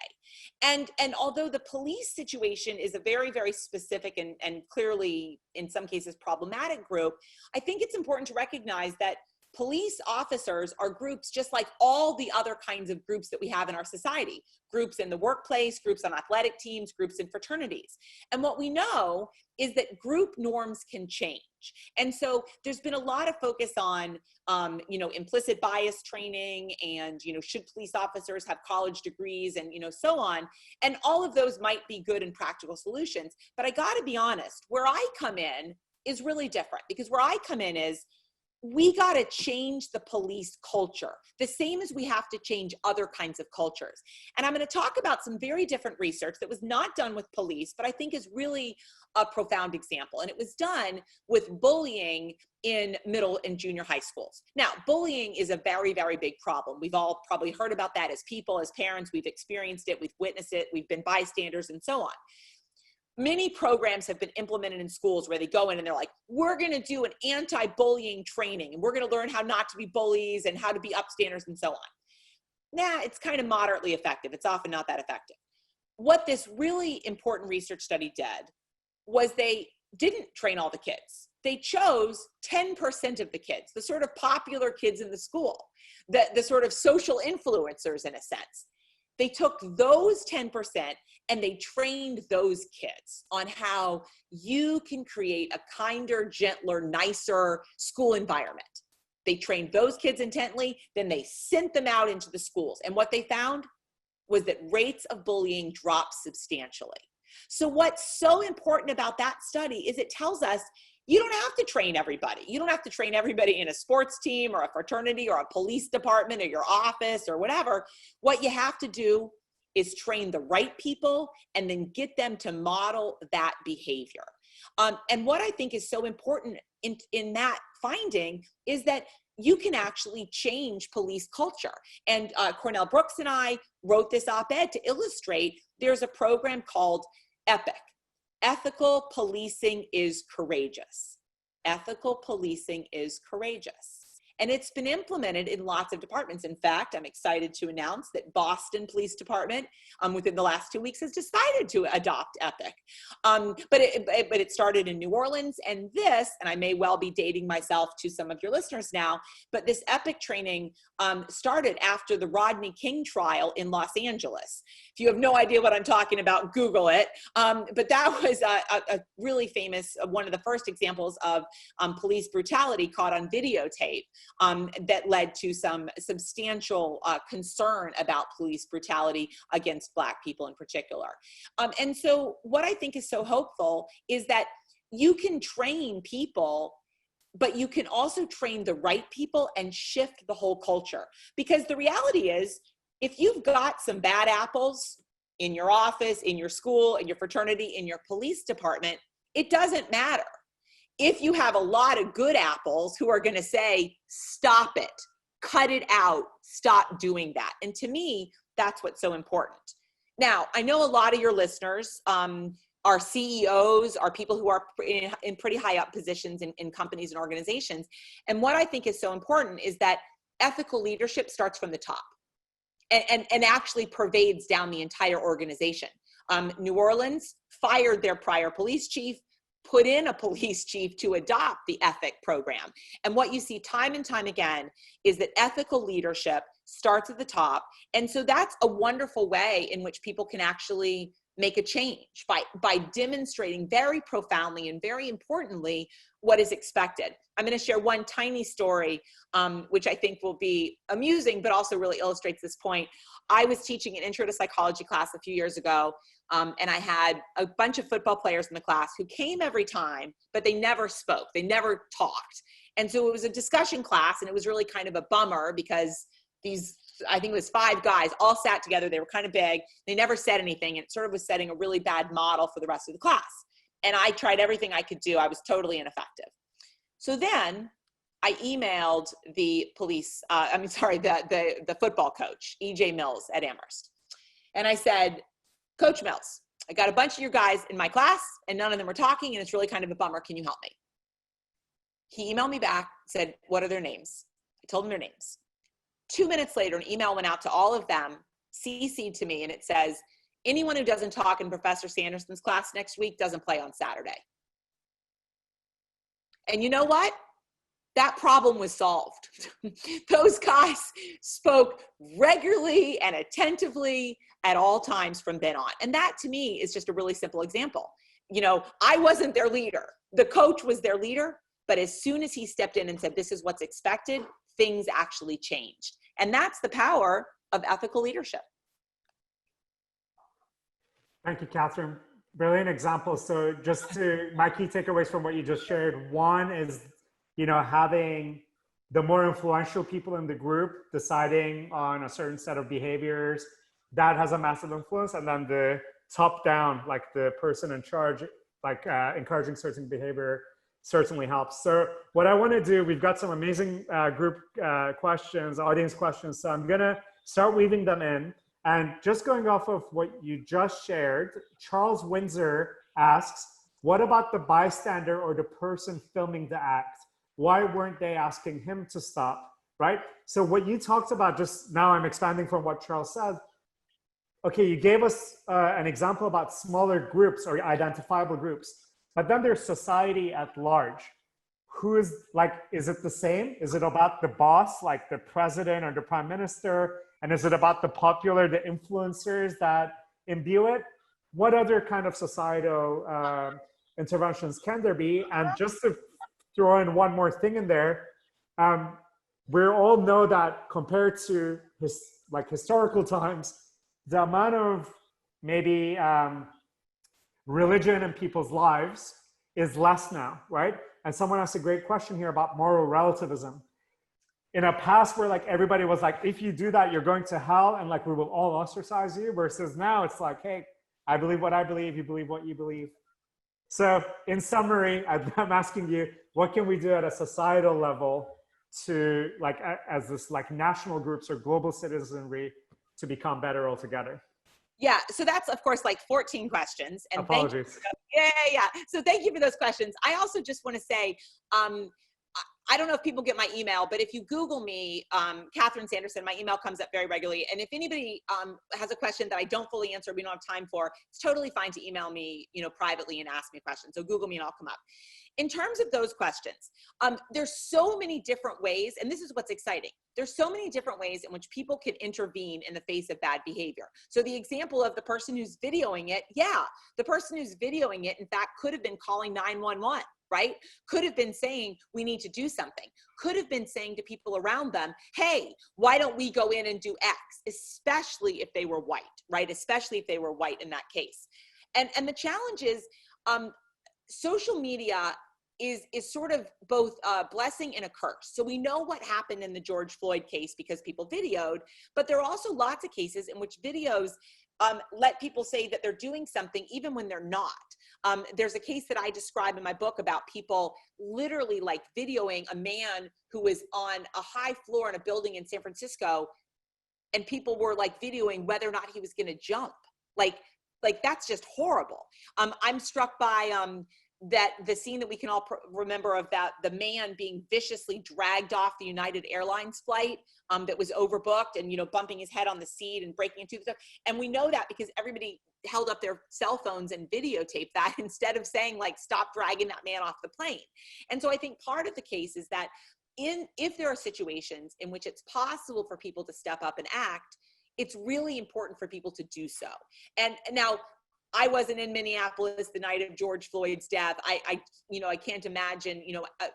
And although the police situation is a very, very specific and clearly, in some cases, problematic group, I think it's important to recognize that police officers are groups just like all the other kinds of groups that we have in our society. Groups in the workplace, groups on athletic teams, groups in fraternities. And what we know is that group norms can change. And so there's been a lot of focus on, implicit bias training and, should police officers have college degrees and, so on. And all of those might be good and practical solutions. But I got to be honest, where I come in is really different, because where I come in is, we got to change the police culture, the same as we have to change other kinds of cultures. And I'm going to talk about some very different research that was not done with police, but I think is really a profound example. And it was done with bullying in middle and junior high schools. Now, bullying is a very, very big problem. We've all probably heard about that as people, as parents. We've experienced it, we've witnessed it, we've been bystanders, and so on. Many programs have been implemented in schools where they go in and they're like, we're going to do an anti-bullying training, and we're going to learn how not to be bullies and how to be upstanders and so on. Nah, it's kind of moderately effective. It's often not that effective. What this really important research study did was they didn't train all the kids. They chose 10% of the kids, the sort of popular kids in the school, the sort of social influencers in a sense. They took those 10% and they trained those kids on how you can create a kinder, gentler, nicer school environment. They trained those kids intently, then they sent them out into the schools. And what they found was that rates of bullying dropped substantially. So what's so important about that study is it tells us you don't have to train everybody. You don't have to train everybody in a sports team or a fraternity or a police department or your office or whatever. What you have to do is train the right people and then get them to model that behavior. And what I think is so important in that finding is that you can actually change police culture. And Cornell Brooks and I wrote this op-ed to illustrate there's a program called EPIC. Ethical policing is courageous. Ethical policing is courageous. And it's been implemented in lots of departments. In fact, I'm excited to announce that Boston Police Department, within the last 2 weeks, has decided to adopt EPIC. But it started in New Orleans, and I may well be dating myself to some of your listeners now, but this EPIC training started after the Rodney King trial in Los Angeles. If you have no idea what I'm talking about, Google it. But that was a really famous, one of the first examples of police brutality caught on videotape. That led to some substantial concern about police brutality against Black people in particular. And so what I think is so hopeful is that you can train people, but you can also train the right people and shift the whole culture. Because the reality is, if you've got some bad apples in your office, in your school, in your fraternity, in your police department, it doesn't matter. If you have a lot of good apples who are going to say, stop it, cut it out, stop doing that. And to me, that's what's so important. Now, I know a lot of your listeners are CEOs, are people who are in pretty high up positions in companies and organizations. And what I think is so important is that ethical leadership starts from the top and actually pervades down the entire organization. New Orleans fired their prior police chief, put in a police chief to adopt the EPIC program. And what you see time and time again is that ethical leadership starts at the top. And so that's a wonderful way in which people can actually make a change by demonstrating very profoundly and very importantly what is expected. I'm going to share one tiny story, which I think will be amusing, but also really illustrates this point. I was teaching an intro to psychology class a few years ago, and I had a bunch of football players in the class who came every time, but they never spoke. They never talked. And so it was a discussion class, and it was really kind of a bummer because I think it was 5 guys all sat together. They were kind of big. They never said anything. And it sort of was setting a really bad model for the rest of the class. And I tried everything I could do. I was totally ineffective. So then I emailed the police, the football coach, EJ Mills at Amherst. And I said, Coach Mills, I got a bunch of your guys in my class and none of them were talking and it's really kind of a bummer. Can you help me? He emailed me back, said, what are their names? I told him their names. 2 minutes later, an email went out to all of them, CC'd to me, and it says, anyone who doesn't talk in Professor Sanderson's class next week doesn't play on Saturday. And you know what? That problem was solved. Those guys spoke regularly and attentively at all times from then on. And that to me is just a really simple example. You know, I wasn't their leader. The coach was their leader, but as soon as he stepped in and said, this is what's expected, things actually changed. And that's the power of ethical leadership. Thank you, Catherine. Brilliant example. So just my key takeaways from what you just shared, one is, you know, having the more influential people in the group deciding on a certain set of behaviors, that has a massive influence. And then the top down, like the person in charge, like encouraging certain behavior certainly helps. So what I want to do, we've got some amazing group questions, audience questions. So I'm going to start weaving them in. And just going off of what you just shared, Charles Windsor asks, what about the bystander or the person filming the act? Why weren't they asking him to stop, right? So what you talked about, just now I'm expanding from what Charles said. Okay, you gave us an example about smaller groups or identifiable groups, but then there's society at large. Who is, like, is it the same? Is it about the boss, like the president or the prime minister? And is it about the popular, the influencers that imbue it? What other kind of societal interventions can there be? And just to throw in one more thing in there, we all know that compared to historical times, the amount of maybe religion in people's lives is less now, right? And someone asked a great question here about moral relativism. In a past where like everybody was like, if you do that, you're going to hell and like we will all ostracize you, versus now it's like, hey, I believe what I believe, you believe what you believe. So in summary, I'm asking you, what can we do at a societal level to like, as this like national groups or global citizenry to become better altogether? Yeah, so that's of course like 14 questions. And apologies. Yeah. So thank you for those questions. I also just want to say, I don't know if people get my email, but if you Google me, Catherine Sanderson, my email comes up very regularly. And if anybody has a question that I don't fully answer, we don't have time for, it's totally fine to email me, you know, privately and ask me a question. So Google me and I'll come up. In terms of those questions, there's so many different ways, and this is what's exciting. There's so many different ways in which people can intervene in the face of bad behavior. So the example of the person who's videoing it, yeah, the person who's videoing it, in fact, could have been calling 911. Right? Could have been saying, we need to do something. Could have been saying to people around them, hey, why don't we go in and do X? Especially if they were white, right? Especially if they were white in that case. And the challenge is, social media is sort of both a blessing and a curse. So we know what happened in the George Floyd case because people videoed, but there are also lots of cases in which videos let people say that they're doing something even when they're not. There's a case that I describe in my book about people literally like videoing a man who was on a high floor in a building in San Francisco, and people were like videoing whether or not he was going to jump. Like that's just horrible. I'm struck by that the scene that we can all remember of that the man being viciously dragged off the United Airlines flight that was overbooked, and bumping his head on the seat and breaking into the stuff. And we know that because everybody held up their cell phones and videotaped that instead of saying like, stop dragging that man off the plane. And so I think part of the case is that if there are situations in which it's possible for people to step up and act, it's really important for people to do so. And now, I wasn't in Minneapolis the night of George Floyd's death. I can't imagine,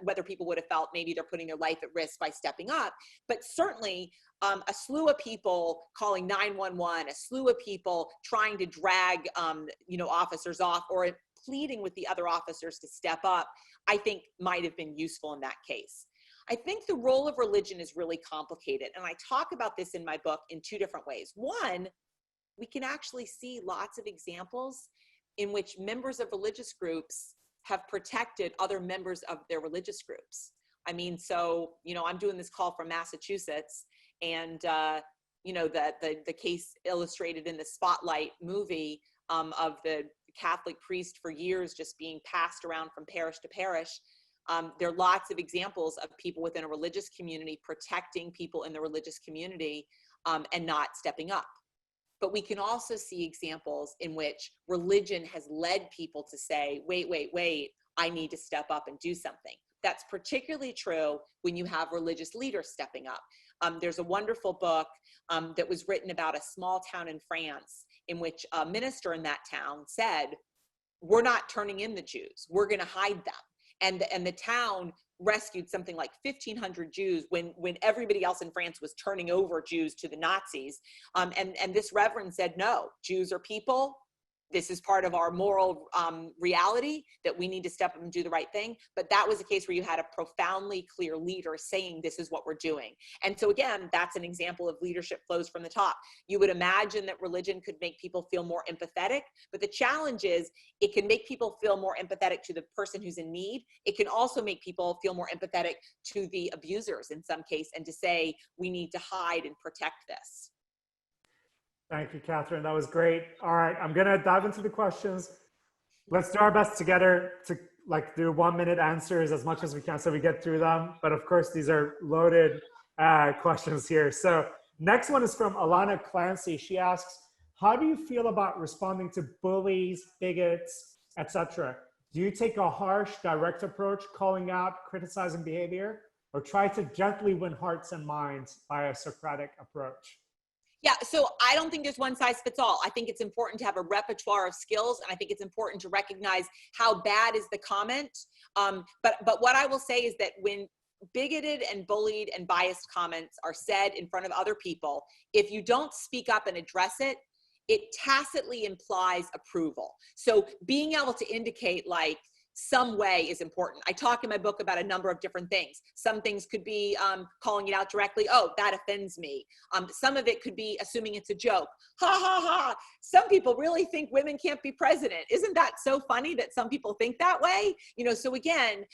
whether people would have felt maybe they're putting their life at risk by stepping up. But certainly, a slew of people calling 911, a slew of people trying to drag, officers off or pleading with the other officers to step up, I think might have been useful in that case. I think the role of religion is really complicated. And I talk about this in my book in two different ways. One, we can actually see lots of examples in which members of religious groups have protected other members of their religious groups. I mean, so, you know, I'm doing this call from Massachusetts, and, you know, the case illustrated in the Spotlight movie of the Catholic priest for years just being passed around from parish to parish. There are lots of examples of people within a religious community protecting people in the religious community and not stepping up. But we can also see examples in which religion has led people to say, wait, I need to step up and do something. That's particularly true when you have religious leaders stepping up. There's a wonderful book that was written about a small town in France in which a minister in that town said, we're not turning in the Jews, we're going to hide them. And the town rescued something like 1,500 Jews when everybody else in France was turning over Jews to the Nazis. And this reverend said, no, Jews are people. This is part of our moral reality that we need to step up and do the right thing. But that was a case where you had a profoundly clear leader saying, this is what we're doing. And so again, that's an example of leadership flows from the top. You would imagine that religion could make people feel more empathetic, but the challenge is it can make people feel more empathetic to the person who's in need. It can also make people feel more empathetic to the abusers in some case, and to say, we need to hide and protect this. Thank you, Catherine. That was great. All right, I'm gonna dive into the questions. Let's do our best together to do 1 minute answers as much as we can so we get through them. But of course, these are loaded questions here. So next one is from Alana Clancy. She asks, how do you feel about responding to bullies, bigots, etc.? Do you take a harsh, direct approach, calling out, criticizing behavior, or try to gently win hearts and minds by a Socratic approach? Yeah, so I don't think there's one size fits all. I think it's important to have a repertoire of skills, and I think it's important to recognize how bad is the comment. But what I will say is that when bigoted and bullied and biased comments are said in front of other people, if you don't speak up and address it, it tacitly implies approval. So being able to indicate like, some way is important. I talk in my book about a number of different things. Some things could be calling it out directly. Oh, that offends me. Some of it could be assuming it's a joke. Ha ha ha. Some people really think women can't be president. Isn't that so funny that some people think that way? You know, so again,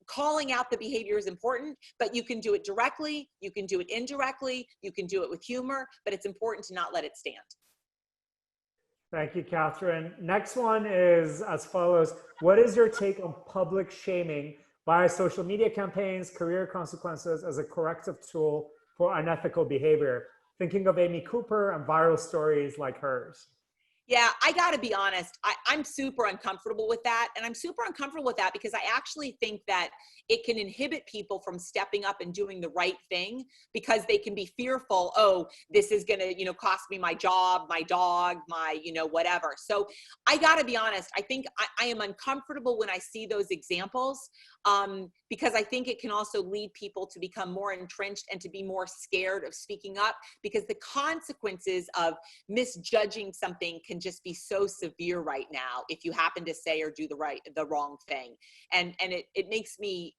calling out the behavior is important, but you can do it directly. You can do it indirectly. You can do it with humor, but it's important to not let it stand. Thank you, Catherine. Next one is as follows. What is your take on public shaming via social media campaigns, career consequences as a corrective tool for unethical behavior? Thinking of Amy Cooper and viral stories like hers. Yeah, I gotta be honest, I'm super uncomfortable with that. And I'm super uncomfortable with that because I actually think that it can inhibit people from stepping up and doing the right thing because they can be fearful, oh, this is gonna, you know, cost me my job, my dog, my, you know, whatever. So I gotta be honest, I think I am uncomfortable when I see those examples because I think it can also lead people to become more entrenched and to be more scared of speaking up because the consequences of misjudging something can just be so severe right now if you happen to say or do the wrong thing, and it makes me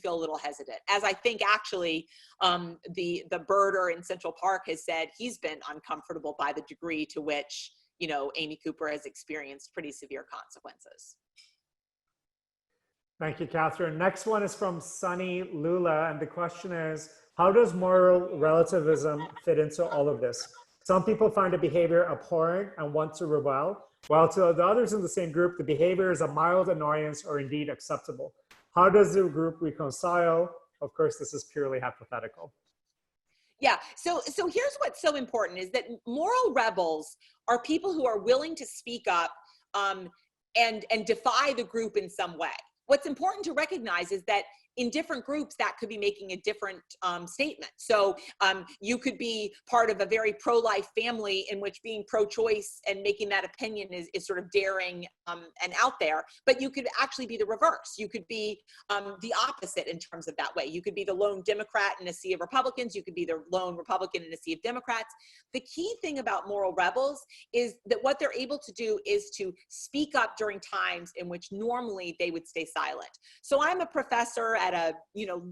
feel a little hesitant, as I think actually the birder in Central Park has said he's been uncomfortable by the degree to which, you know, Amy Cooper has experienced pretty severe consequences. Thank you, Catherine. Next one is from Sunny Lula, and the question is, how does moral relativism fit into all of this? Some people find the behavior abhorrent and want to rebel, while to the others in the same group, the behavior is a mild annoyance or indeed acceptable. How does the group reconcile? Of course, this is purely hypothetical. Yeah, so here's what's so important is that moral rebels are people who are willing to speak up and defy the group in some way. What's important to recognize is that in different groups, that could be making a different statement. So you could be part of a very pro-life family in which being pro-choice and making that opinion is sort of daring and out there, but you could actually be the reverse. You could be the opposite in terms of that way. You could be the lone Democrat in a sea of Republicans. You could be the lone Republican in a sea of Democrats. The key thing about moral rebels is that what they're able to do is to speak up during times in which normally they would stay silent. So I'm a professor at a,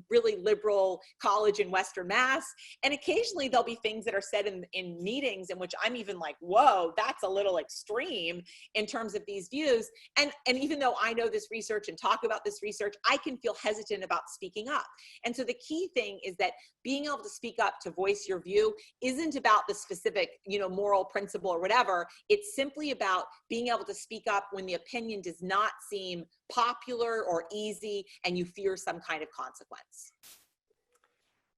really liberal college in Western Mass. And occasionally there'll be things that are said in meetings in which I'm even like, whoa, that's a little extreme in terms of these views. And even though I know this research and talk about this research, I can feel hesitant about speaking up. And so the key thing is that being able to speak up, to voice your view, isn't about the specific, moral principle or whatever. It's simply about being able to speak up when the opinion does not seem popular or easy and you fear some kind of consequence.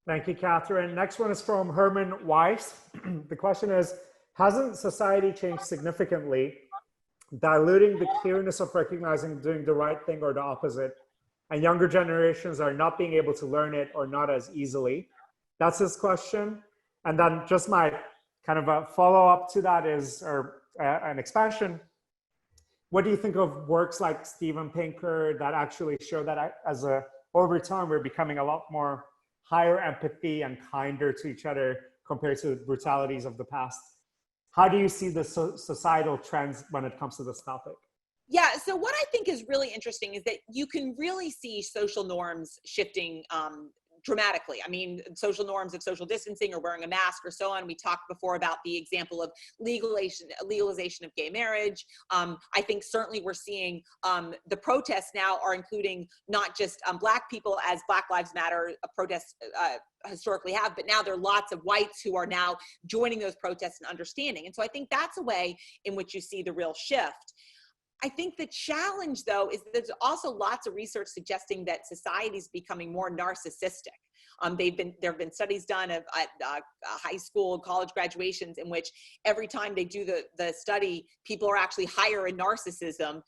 Thank you, Catherine. Next one is from Herman Weiss. The question is, hasn't society changed significantly, diluting the clearness of recognizing doing the right thing or the opposite, and younger generations are not being able to learn it or not as easily? That's his question. And then just my kind of a follow-up to that is, or an expansion, what do you think of works like Steven Pinker that actually show that over time, we're becoming a lot more higher empathy and kinder to each other compared to the brutalities of the past? How do you see the societal trends when it comes to this topic? Yeah, so what I think is really interesting is that you can really see social norms shifting dramatically. I mean, social norms of social distancing or wearing a mask or so on. We talked before about the example of legalization of gay marriage. I think certainly we're seeing the protests now are including not just Black people, as Black Lives Matter protests historically have, but now there are lots of whites who are now joining those protests and understanding. And so I think that's a way in which you see the real shift. I think the challenge, though, is that there's also lots of research suggesting that society is becoming more narcissistic. There have been studies done at high school and college graduations in which every time they do the study, people are actually higher in narcissism,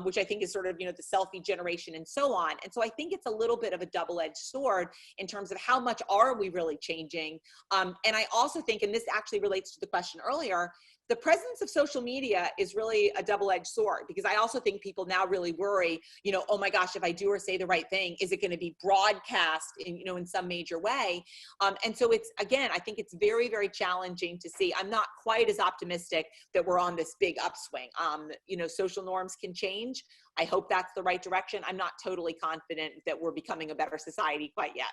which I think is sort of, the selfie generation and so on. And so I think it's a little bit of a double-edged sword in terms of how much are we really changing. And I also think, and this actually relates to the question earlier, the presence of social media is really a double-edged sword, because I also think people now really worry, oh my gosh, if I do or say the right thing, is it going to be broadcast in some major way? And so it's, again, I think it's very, very challenging to see. I'm not quite as optimistic that we're on this big upswing. Social norms can change. I hope that's the right direction. I'm not totally confident that we're becoming a better society quite yet.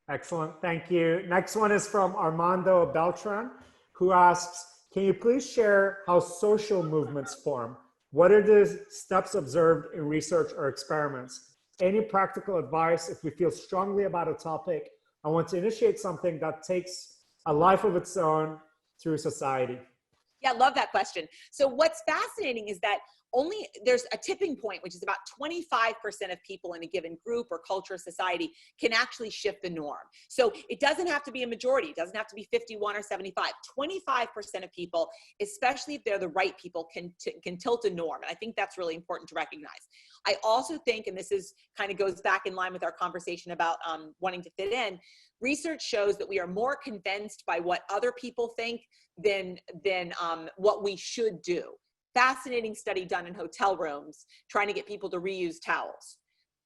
Excellent, thank you. Next one is from Armando Beltran, who asks, can you please share how social movements form? What are the steps observed in research or experiments? Any practical advice if we feel strongly about a topic and want to initiate something that takes a life of its own through society? Yeah, I love that question. So what's fascinating is that there's a tipping point, which is about 25% of people in a given group or culture or society can actually shift the norm. So it doesn't have to be a majority. It doesn't have to be 51 or 75. 25% of people, especially if they're the right people, can tilt a norm. And I think that's really important to recognize. I also think, and this kind of goes back in line with our conversation about wanting to fit in, research shows that we are more convinced by what other people think than what we should do. Fascinating study done in hotel rooms trying to get people to reuse towels.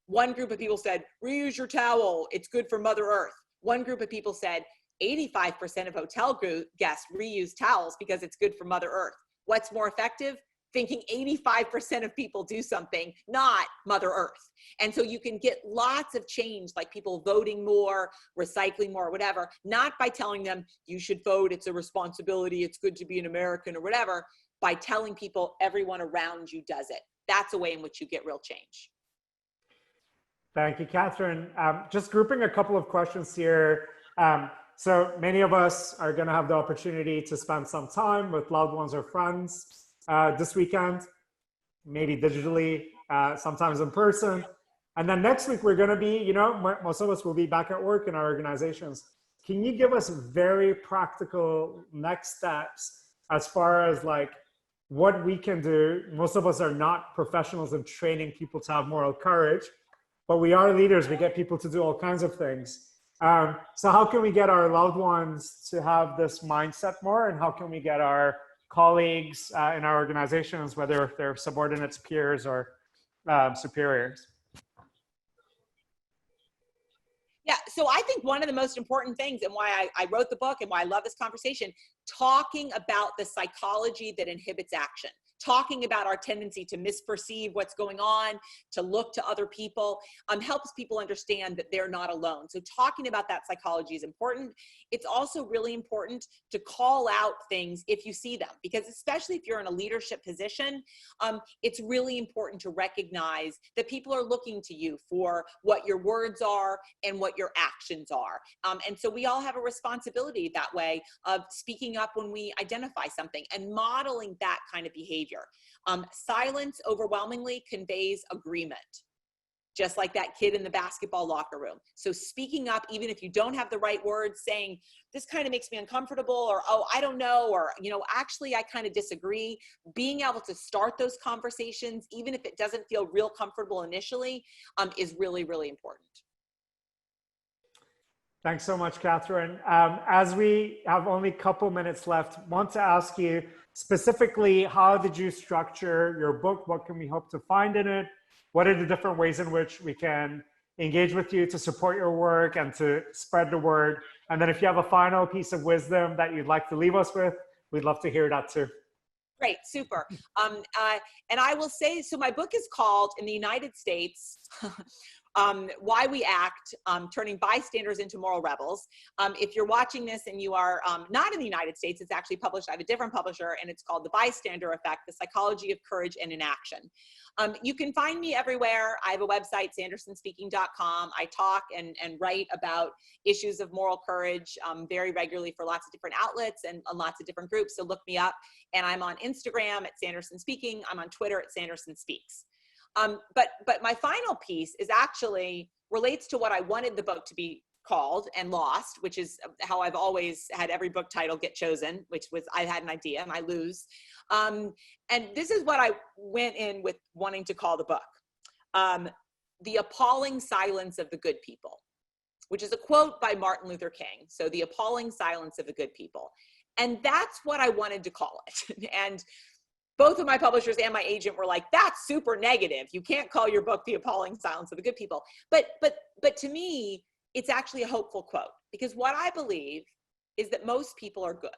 One group of people said, reuse your towel, it's good for Mother Earth. One group of people said, 85% of hotel guests reuse towels because it's good for Mother Earth. What's more effective? Thinking 85% of people do something, not Mother Earth. And so you can get lots of change, like people voting more, recycling more, whatever, not by telling them you should vote, it's a responsibility, it's good to be an American or whatever, by telling people everyone around you does it. That's a way in which you get real change. Thank you, Catherine. Just grouping a couple of questions here. So many of us are going to have the opportunity to spend some time with loved ones or friends this weekend, maybe digitally, sometimes in person. And then next week, we're going to be, most of us will be back at work in our organizations. Can you give us very practical next steps as far as like what we can do? Most of us are not professionals in training people to have moral courage, but we are leaders. We get people to do all kinds of things. So how can we get our loved ones to have this mindset more? And how can we get our colleagues in our organizations, whether they're subordinates, peers, or superiors? Yeah, so I think one of the most important things, and why I wrote the book and why I love this conversation, talking about the psychology that inhibits action. talking about our tendency to misperceive what's going on, to look to other people, helps people understand that they're not alone. So talking about that psychology is important. It's also really important to call out things if you see them, because especially if you're in a leadership position, it's really important to recognize that people are looking to you for what your words are and what your actions are. And so we all have a responsibility that way of speaking up when we identify something and modeling that kind of behavior. Silence overwhelmingly conveys agreement, just like that kid in the basketball locker room. So speaking up, even if you don't have the right words, saying, this kind of makes me uncomfortable, or, oh, I don't know, or, you know, actually, I kind of disagree. Being able to start those conversations, even if it doesn't feel real comfortable initially, is really, really important. Thanks so much, Catherine. As we have only a couple minutes left, want to ask you specifically, how did you structure your book? What can we hope to find in it? What are the different ways in which we can engage with you to support your work and to spread the word? And then if you have a final piece of wisdom that you'd like to leave us with, we'd love to hear that too. Great, super. And I will say, so my book is called, in the United States, Why We Act, Turning Bystanders into Moral Rebels. If you're watching this and you are not in the United States, it's actually published, I have a different publisher, and it's called The Bystander Effect, The Psychology of Courage and Inaction. You can find me everywhere. I have a website, sandersonspeaking.com. I talk and write about issues of moral courage very regularly for lots of different outlets and lots of different groups, so look me up. And I'm on Instagram at Sanderson Speaking. I'm on Twitter at Sanderson Speaks. But my final piece is actually relates to what I wanted the book to be called and lost, which is how I've always had every book title get chosen, which was I had an idea and I lose. And this is what I went in with wanting to call the book. The Appalling Silence of the Good People, which is a quote by Martin Luther King. So the appalling silence of the good people. And that's what I wanted to call it. And both of my publishers and my agent were like, that's super negative. You can't call your book The Appalling Silence of the Good People. But to me, it's actually a hopeful quote, because what I believe is that most people are good.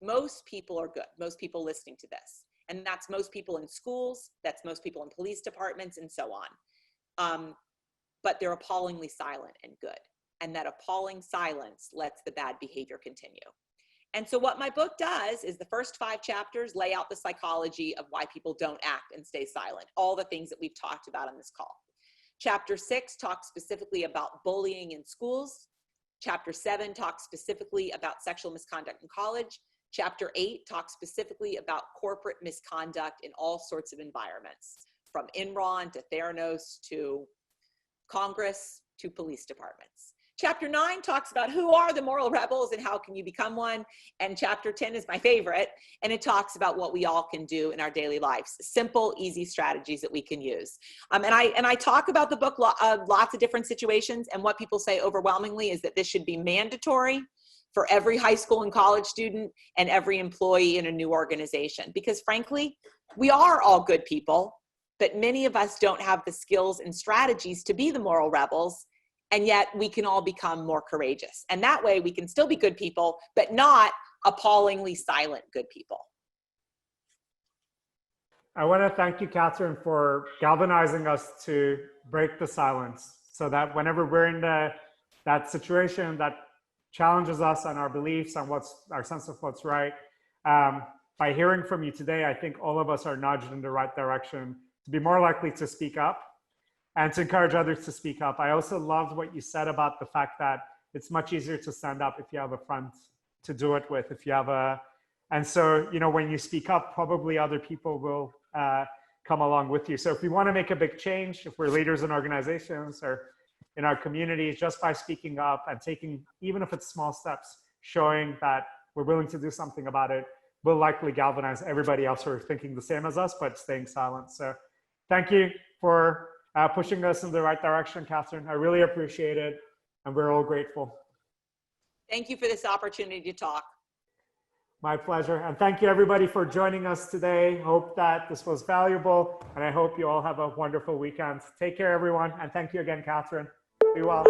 Most people are good. Most people listening to this. And that's most people in schools. That's most people in police departments and so on. But they're appallingly silent and good. And that appalling silence lets the bad behavior continue. And so what my book does is the first 5 chapters lay out the psychology of why people don't act and stay silent, all the things that we've talked about on this call. Chapter 6 talks specifically about bullying in schools. Chapter 7 talks specifically about sexual misconduct in college. Chapter 8 talks specifically about corporate misconduct in all sorts of environments, from Enron to Theranos to Congress to police departments. Chapter 9 talks about who are the moral rebels and how can you become one. And chapter 10 is my favorite. And it talks about what we all can do in our daily lives. Simple, easy strategies that we can use. And I talk about the book lots of different situations. And what people say overwhelmingly is that this should be mandatory for every high school and college student and every employee in a new organization. Because frankly, we are all good people, but many of us don't have the skills and strategies to be the moral rebels. And yet we can all become more courageous. And that way we can still be good people, but not appallingly silent good people. I want to thank you, Catherine, for galvanizing us to break the silence so that whenever we're in that situation that challenges us on our beliefs, on what's our sense of what's right, by hearing from you today, I think all of us are nudged in the right direction to be more likely to speak up and to encourage others to speak up. I also loved what you said about the fact that it's much easier to stand up if you have a friend to do it with, if you have and so, you know, when you speak up, probably other people will come along with you. So if we want to make a big change, if we're leaders in organizations or in our communities, just by speaking up and taking, even if it's small steps, showing that we're willing to do something about it, will likely galvanize everybody else who are thinking the same as us, but staying silent. So thank you for pushing us in the right direction, Catherine. I really appreciate it, and we're all grateful. Thank you for this opportunity to talk. My pleasure. And thank you, everybody, for joining us today. Hope that this was valuable, and I hope you all have a wonderful weekend. Take care, everyone, and thank you again, Catherine. Be well.